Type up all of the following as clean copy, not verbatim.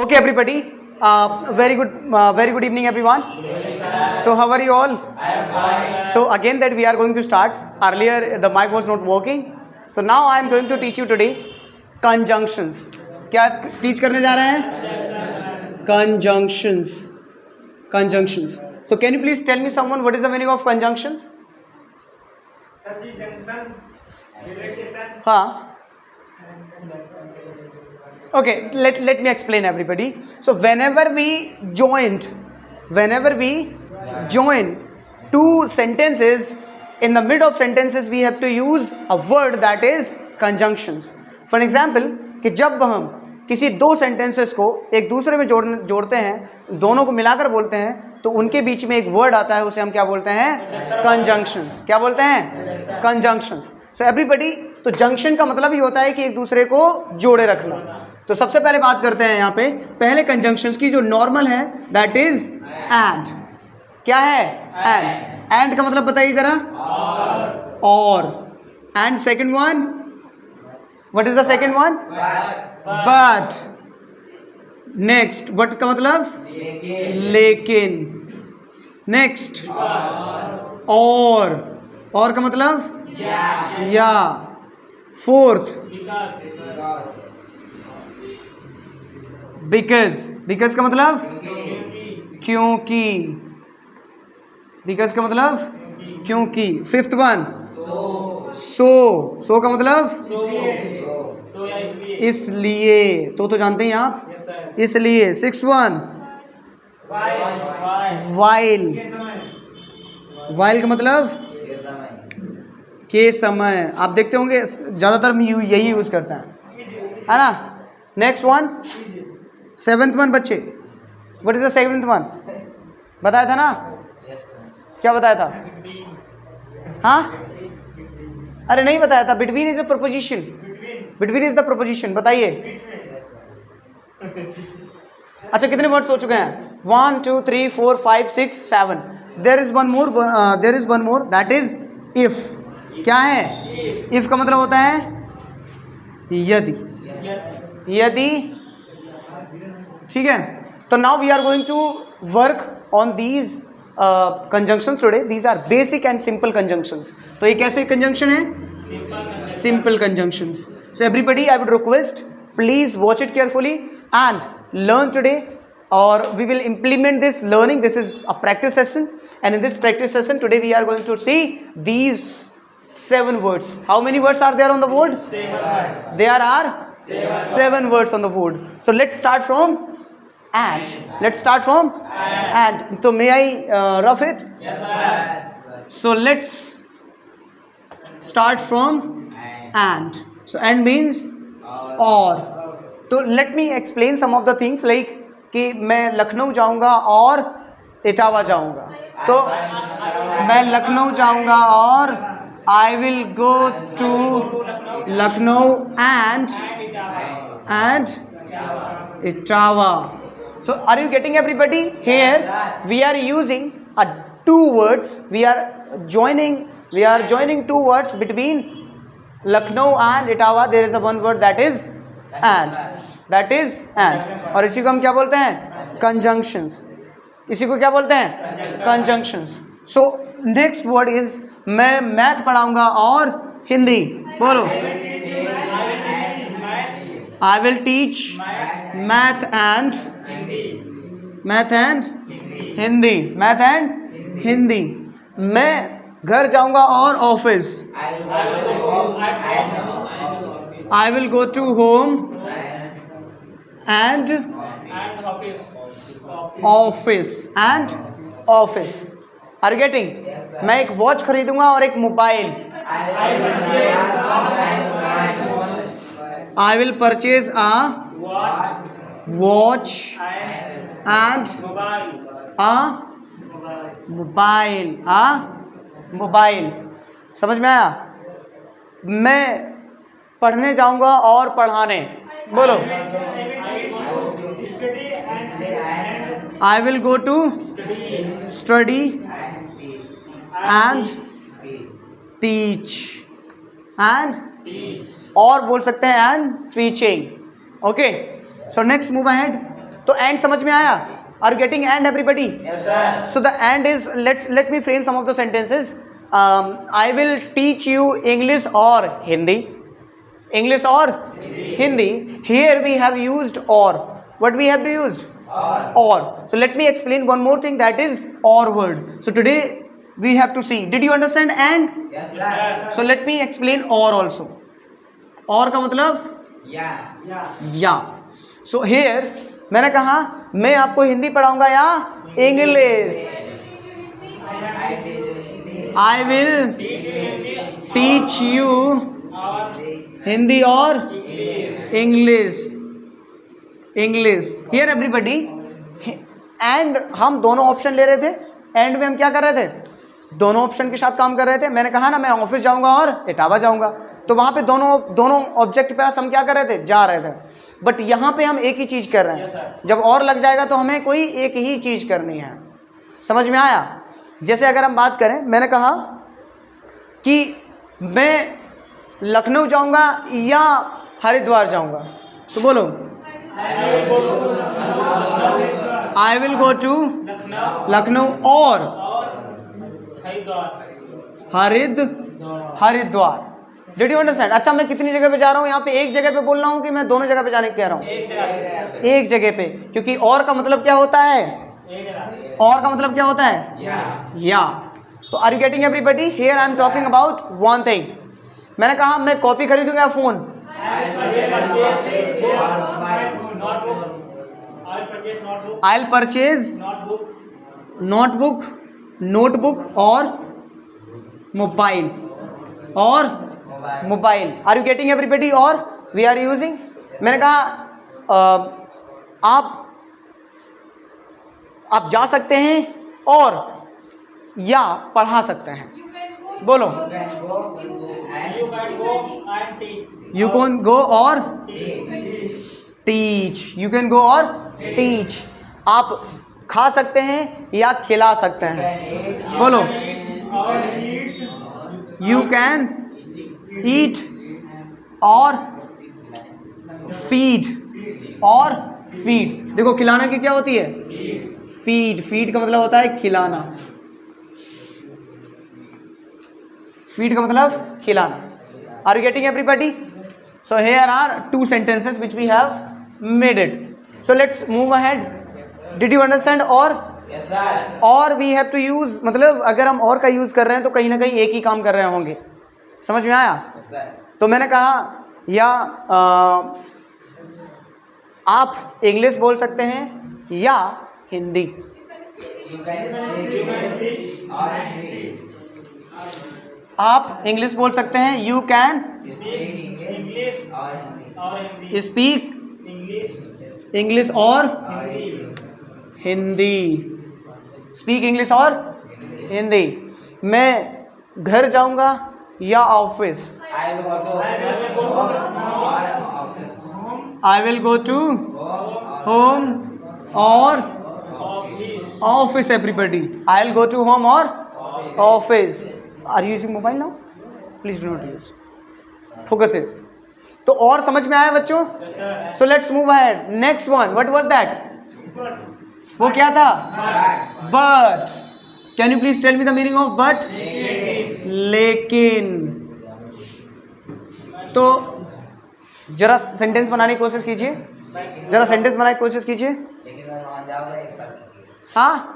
Okay, everybody. Very good evening, everyone. So, how are you all? So, again, that we are going to start. Earlier, the mic was not working. So now I am going to teach you today conjunctions. क्या teach करने जा रहे हैं? Conjunctions. Conjunctions. So, can you please tell me someone what is the meaning of conjunctions? हाँ. Okay, let me explain everybody. So whenever we join two sentences, in the mid of sentences we have to use a word that is conjunctions. For example, कि जब हम किसी दो sentences को एक दूसरे में जोड़ते हैं, दोनों को मिलाकर बोलते हैं, तो उनके बीच में एक word आता है, उसे हम क्या बोलते हैं? Conjunctions. क्या बोलते हैं? Conjunctions. So everybody, तो junction का मतलब ही होता है कि एक दूसरे को जोड़े रखना. तो सबसे पहले बात करते हैं यहाँ पे पहले कंजंक्शंस की. जो नॉर्मल है दैट इज एंड. क्या है? एंड. एंड का मतलब बताइए जरा. और. And second one, what is the second one? But. Next, but का मतलब लेकिन. नेक्स्ट, और का मतलब या. फोर्थ, बिकॉज का मतलब क्योंकि. बिकॉज का मतलब क्योंकि. फिफ्थ वन, सो का मतलब इसलिए. तो जानते हैं आप, इसलिए. Six one, while. वाइल का मतलब के समय. आप देखते होंगे ज्यादातर यही यूज करता है ना. नेक्स्ट वन, सेवेंथ वन बच्चे. What is the seventh one? बताया था ना. क्या बताया था? हाँ, अरे नहीं बताया था. Between is the preposition. Between is the preposition. बताइए. अच्छा, कितने वर्ड्स हो चुके हैं? 1 2 3 4 5 6 7. There is one more that is if. क्या है? इफ का मतलब होता है यदि. यदि. ठीक है. तो now we are going to work on these conjunctions today. These are basic and simple conjunctions. तो ये कैसे कंजंक्शन है? Simple conjunctions. So everybody, I would request, please watch it carefully and learn today, or we will implement this learning. This is a practice session, and in this practice session today we are going to see these 7 words. How many words are there on the board? 7. There are 7 words on the board. So let's start from and. So may I rough it? Yes sir. So let's start from and. So and means or. तो let me explain some of the things like कि मैं लखनऊ जाऊंगा और इटावा जाऊंगा. तो मैं लखनऊ जाऊंगा और I will go to Lucknow and Etawah. So are you getting everybody? Here we are using two words. We are joining two words between Lucknow and Etawah. There is a one word that is and. और इसी को हम क्या बोलते हैं? Conjunctions. इसी को क्या बोलते हैं? Conjunctions. So next word is, मैं मैथ पढ़ाऊंगा और हिंदी. बोलो. I will teach math and Hindi. Math and Hindi. मैं घर जाऊंगा और office. I will go to home and office. Are you getting? मैं एक वॉच खरीदूंगा और एक mobile. I will purchase a watch and a mobile. समझ में आया? मैं पढ़ने जाऊंगा और पढ़ाने. बोलो. I will go to study and teach. और बोल सकते हैं and teaching. Okay. So next move ahead. तो एंड समझ में आया? Are you getting and everybody? So the and is, let me frame some of the sentences. I will teach you English और Hindi. English or Hindi. Here we have used or. What we have to use? Or. So let me explain one more thing, that is or word. So today we have to see. Did you understand and? Yes, sir. So let me explain or also. और का मतलब? या. So here मैंने कहा मैं आपको हिंदी पढ़ाऊंगा या English. I will teach you Hindi और इंग्लिश. Here everybody. एंड हम दोनों ऑप्शन ले रहे थे. एंड में हम क्या कर रहे थे? दोनों ऑप्शन के साथ काम कर रहे थे. मैंने कहा ना मैं ऑफिस जाऊंगा और इटावा जाऊंगा, तो वहां पे दोनों ऑब्जेक्ट पे हम क्या कर रहे थे? जा रहे थे. बट यहाँ पे हम एक ही चीज कर रहे हैं. जब और लग जाएगा तो हमें कोई एक ही चीज करनी है. समझ में आया? जैसे अगर हम बात करें, मैंने कहा कि मैं लखनऊ जाऊंगा या हरिद्वार जाऊंगा, तो बोलो I will go to Lucknow और हरिद्वार. Did you understand? अच्छा मैं कितनी जगह पे जा रहा हूँ? यहाँ पे एक जगह पे बोल रहा हूँ कि मैं दोनों जगह पे जाने को कह रहा हूँ? एक जगह पे. क्योंकि और का मतलब क्या होता है? और का मतलब क्या होता है? या. तो are you getting everybody? Here I am talking about one thing. मैंने कहा मैं कॉपी खरीदूंगा phone. I will purchase notebook और mobile. Are you getting everybody? और वी आर यूजिंग. मैंने कहा आप जा सकते हैं और या पढ़ा सकते हैं. बोलो यू कैन गो और टीच. यू कैन गो और टीच. आप खा सकते हैं या खिला सकते हैं. बोलो यू कैन ईट और फीड. देखो खिलाना की क्या होती है? फीड का मतलब होता है खिलाना. फीड का मतलब खिलाना. Are you getting everybody? So here are two sentences which we have made it. So let's move ahead. Did you understand? और वी हैव टू यूज, मतलब अगर हम और का यूज कर रहे हैं तो कहीं ना कहीं एक ही काम कर रहे होंगे. समझ में आया? तो मैंने कहा या आप इंग्लिश बोल सकते हैं या हिंदी. आप इंग्लिश बोल सकते हैं. यू कैन स्पीक इंग्लिश और हिंदी. स्पीक इंग्लिश और हिंदी. मैं घर जाऊंगा या office. I will go to home और office. Everybody, I will go to home और office. Are you using mobile now? Please do not use. Focus it. तो और समझ में आया बच्चों? So let's move ahead. Next one, what was that? वो क्या था? But. Can you please tell me the meaning of but? लेकिन. तो जरा सेंटेंस बनाने की कोशिश कीजिए. हाँ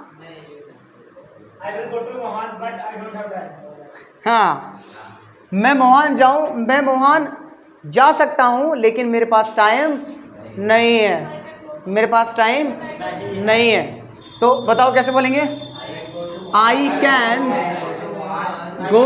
हाँ, मैं मोहान जा सकता हूँ लेकिन मेरे पास टाइम नहीं है. तो बताओ कैसे बोलेंगे? I can go